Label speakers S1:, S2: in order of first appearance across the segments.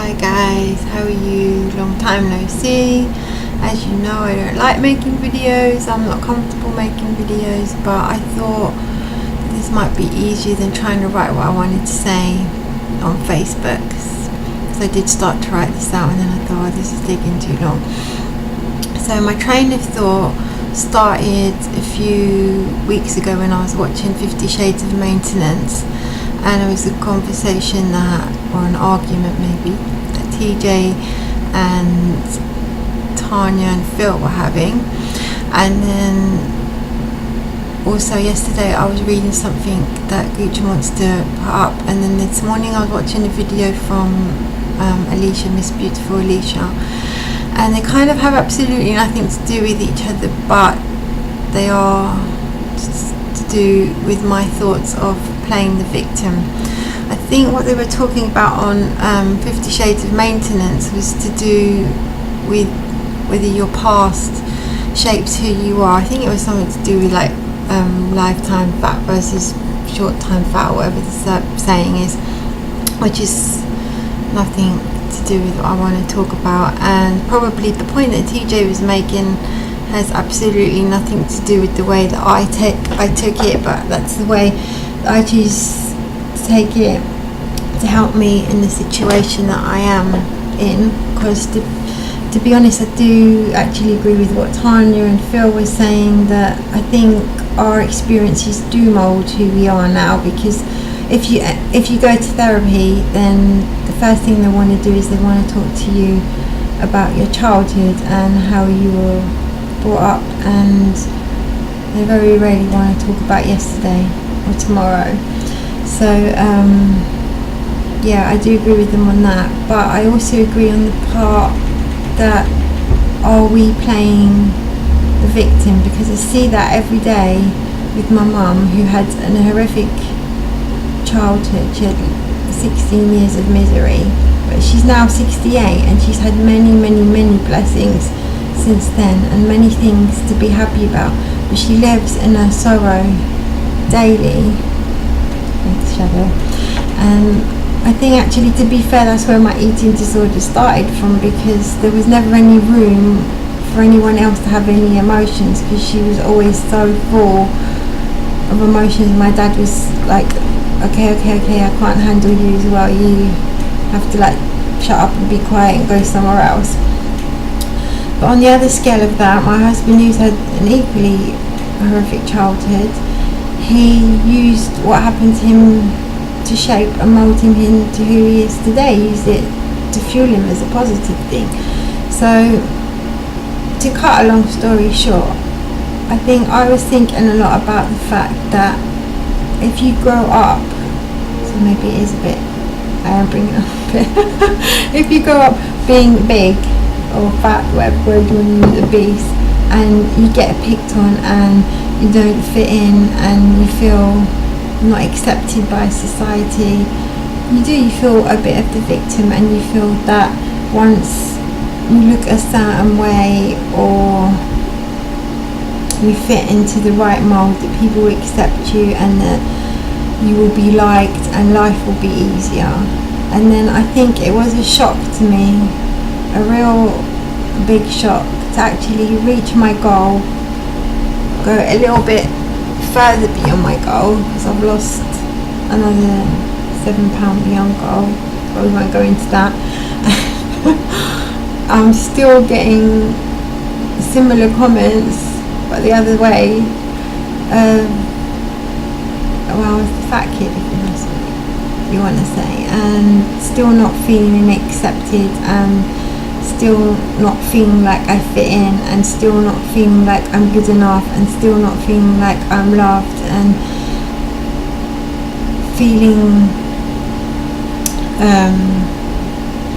S1: Hi guys, how are you? Long time no see. As you know, I don't like making videos. I'm not comfortable making videos, but I thought this might be easier than trying to write what I wanted to say on Facebook. So I did start to write this out and then I thought, this is taking too long. So my train of thought started a few weeks ago when I was watching 50 Shades of Maintenance, and it was a conversation or an argument maybe, that TJ and Tanya and Phil were having. And then also yesterday I was reading something that Gucci wants to put up, and then this morning I was watching a video from Alicia, Miss Beautiful Alicia, and they kind of have absolutely nothing to do with each other, but they are to do with my thoughts of playing the victim. I think what they were talking about on 50 Shades of Maintenance was to do with whether your past shapes who you are. I think it was something to do with like lifetime fat versus short time fat, or whatever the saying is, which is nothing to do with what I want to talk about. And probably the point that TJ was making has absolutely nothing to do with the way that I took it, but that's the way I choose to take it to help me in the situation that I am in. Because to be honest, I do actually agree with what Tanya and Phil were saying, that I think our experiences do mould who we are now. Because if you go to therapy, then the first thing they want to do is they want to talk to you about your childhood and how you were brought up, and they very rarely want to talk about yesterday or tomorrow. So yeah, I do agree with them on that, but I also agree on the part that, are we playing the victim? Because I see that every day with my mum, who had an horrific childhood. She had 16 years of misery, but she's now 68 and she's had many blessings since then, and many things to be happy about, but she lives in her sorrow daily. It's shadow. And I think actually, to be fair, that's where my eating disorder started from, because there was never any room for anyone else to have any emotions, because she was always so full of emotions. My dad was like, okay, I can't handle you as well, you have to like shut up and be quiet and go somewhere else. But on the other scale of that, my husband, who's had an equally horrific childhood, he used what happened to him to shape and mould him into who he is today. He used it to fuel him as a positive thing. So, to cut a long story short, I think I was thinking a lot about the fact that if you grow up, so maybe it is a bit, I am bringing it up a bit, if you grow up being big or fat, whatever you want to use, obese, and you get picked on and you don't fit in and you feel not accepted by society, you feel a bit of the victim, and you feel that once you look a certain way or you fit into the right mould, that people will accept you and that you will be liked and life will be easier. And then I think it was a shock to me, a real big shock, to actually reach my goal, go a little bit further beyond my goal, because I've lost another £7 beyond goal, but we won't go into that. I'm still getting similar comments, but the other way. Well, it's the fat kid, if you want to say, and still not feeling accepted, and still not feeling like I fit in, and still not feeling like I'm good enough, and still not feeling like I'm loved, and feeling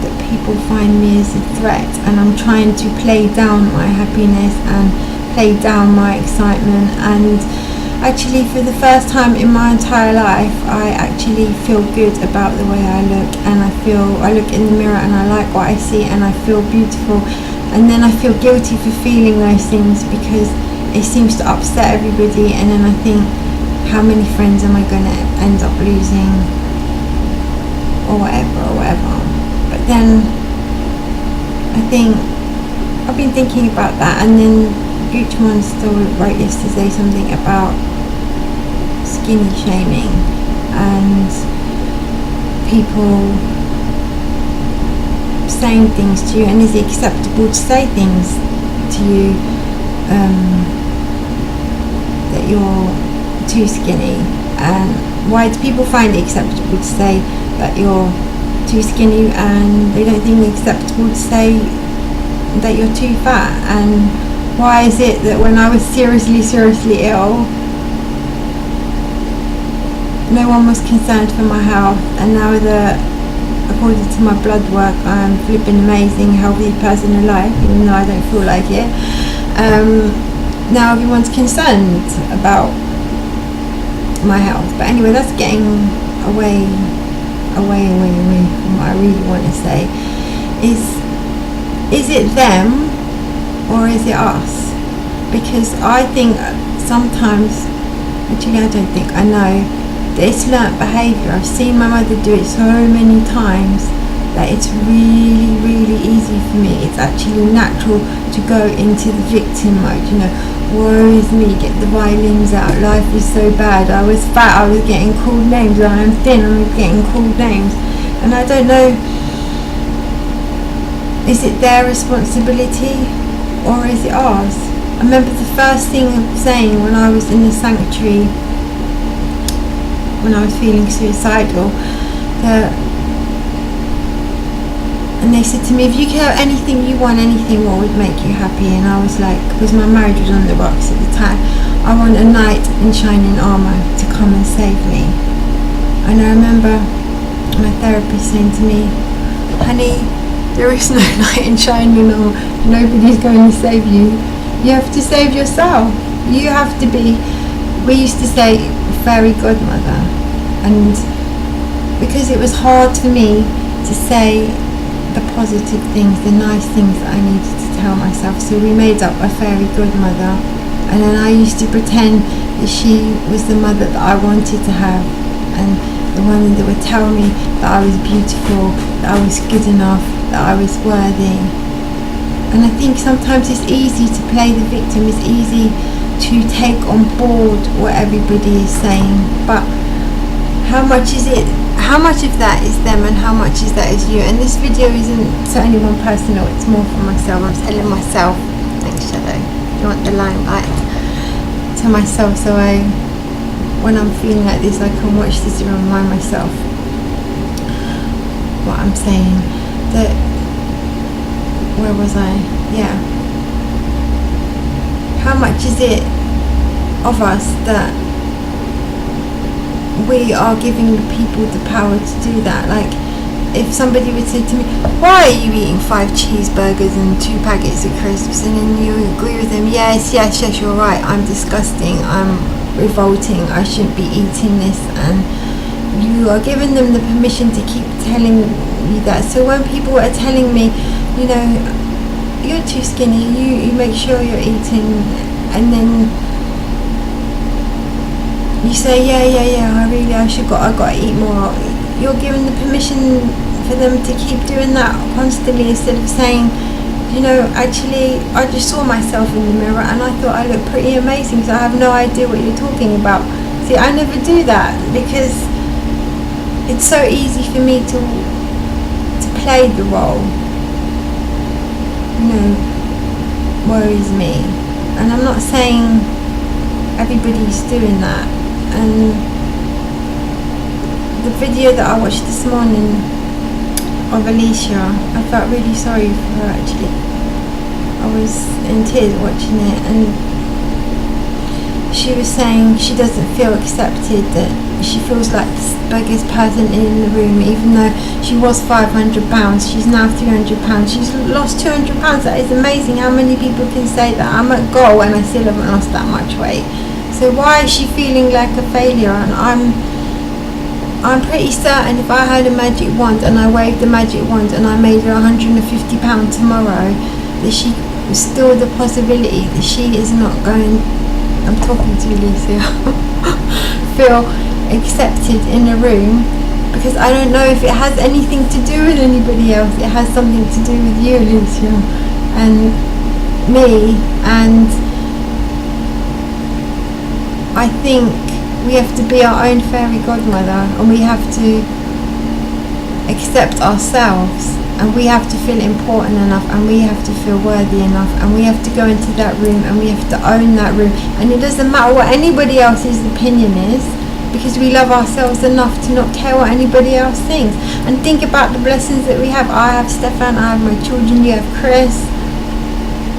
S1: that people find me as a threat, and I'm trying to play down my happiness and play down my excitement. And actually, for the first time in my entire life, I actually feel good about the way I look, and I look in the mirror and I like what I see and I feel beautiful. And then I feel guilty for feeling those things, because it seems to upset everybody, and then I think, how many friends am I going to end up losing, or whatever. But then I think I've been thinking about that, and then Gooch Monster wrote yesterday something about skinny shaming and people saying things to you, and is it acceptable to say things to you that you're too skinny, and why do people find it acceptable to say that you're too skinny and they don't think it's acceptable to say that you're too fat? And why is it that when I was seriously ill, no one was concerned for my health, and now that according to my blood work I'm flipping amazing, healthy person alive, even though I don't feel like it, now everyone's concerned about my health? But anyway, that's getting away from what I really want to say. Is it them or is it us? Because I think sometimes, actually I don't think, I know that it's learnt behaviour. I've seen my mother do it so many times that it's really easy for me. It's actually natural to go into the victim mode, you know, woe is me, get the violins out, life is so bad, I was fat, I was getting called names, I am thin, I'm getting called names. And I don't know, is it their responsibility or is it ours? I remember the first thing of saying when I was in the sanctuary, when I was feeling suicidal, and they said to me, if you could have anything you want, anything, what would make you happy? And I was like, because my marriage was on the rocks at the time, I want a knight in shining armour to come and save me. And I remember my therapist saying to me, honey, there is no knight in shining armour, nobody's going to save you. You have to save yourself. You have to be, we used to say, fairy godmother. And because it was hard for me to say the positive things, the nice things that I needed to tell myself, so we made up a fairy godmother, and then I used to pretend that she was the mother that I wanted to have, and the one that would tell me that I was beautiful, that I was good enough, that I was worthy. And I think sometimes it's easy to play the victim, it's easy to take on board what everybody is saying, but how much is it? How much of that is them and how much is that is you? And this video isn't to anyone personal, it's more for myself. I'm telling myself, thanks Shadow, you want the limelight, to myself, so when I'm feeling like this, I can watch this and remind myself what I'm saying. That, where was I? Yeah. How much is it of us that we are giving the people the power to do that? Like, if somebody would say to me, why are you eating 5 cheeseburgers and 2 packets of crisps? And then you agree with them, yes, you're right, I'm disgusting, I'm revolting, I shouldn't be eating this. And you are giving them the permission to keep telling you that. So when people are telling me, you know, you're too skinny, you make sure you're eating, and then you say, yeah, I gotta eat more. You're giving the permission for them to keep doing that constantly, instead of saying, you know, actually, I just saw myself in the mirror and I thought I looked pretty amazing, so I have no idea what you're talking about. See, I never do that because it's so easy for me to play the role, you know, worries me. And I'm not saying everybody's doing that. And the video that I watched this morning of Alicia, I felt really sorry for her actually. I was in tears watching it, and she was saying she doesn't feel accepted, that she feels like the biggest person in the room, even though she was 500 pounds, she's now 300 pounds, she's lost 200 pounds, that is amazing. How many people can say that? I'm at goal and I still haven't lost that much weight. So why is she feeling like a failure? And I'm pretty certain if I had a magic wand and I waved the magic wand and I made her £150 tomorrow, that she still the possibility that she is not going, I'm talking to Alicia, feel accepted in a room because I don't know if it has anything to do with anybody else. It has something to do with you, Alicia, and me. And I think we have to be our own fairy godmother, and we have to accept ourselves, and we have to feel important enough, and we have to feel worthy enough, and we have to go into that room, and we have to own that room. And it doesn't matter what anybody else's opinion is, because we love ourselves enough to not care what anybody else thinks. And think about the blessings that we have. I have Stefan, I have my children, you have Chris.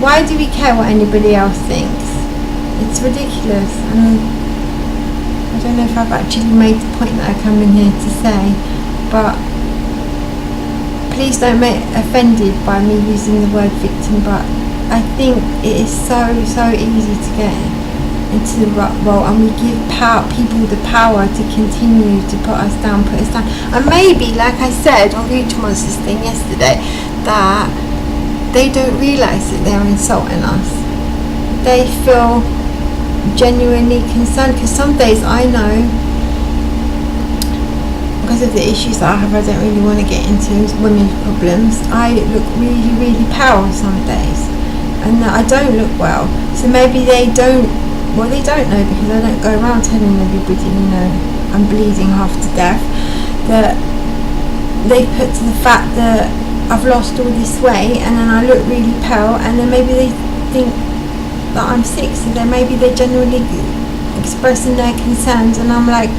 S1: Why do we care what anybody else thinks? It's ridiculous. And I don't know if I've actually made the point that I come in here to say, but please don't get offended by me using the word victim. But I think it is so easy to get into the role, and we give people the power to continue to put us down. And maybe, like I said on Future Monsters thing yesterday, that they don't realise that they're insulting us. They feel genuinely concerned, because some days I know, because of the issues that I have, I don't really want to get into women's problems. I look really pale some days, and I don't look well. So maybe they don't know, because I don't go around telling everybody, I'm bleeding half to death, that they put to the fact that I've lost all this weight, and then I look really pale, and then maybe they think that I'm sick, so then maybe they're generally expressing their concerns, and I'm like,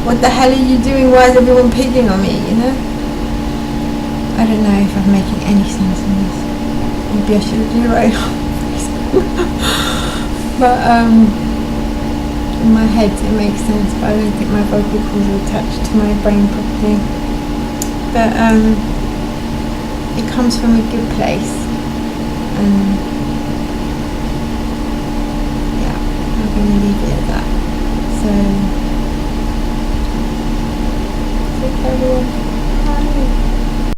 S1: what the hell are you doing? Why is everyone picking on me, I don't know if I'm making any sense in this. Maybe I should do right on Facebook. But in my head it makes sense, but I don't think my vocal cords are attached to my brain properly. But it comes from a good place, and yeah, I'm going to leave it at that. So, take care everyone.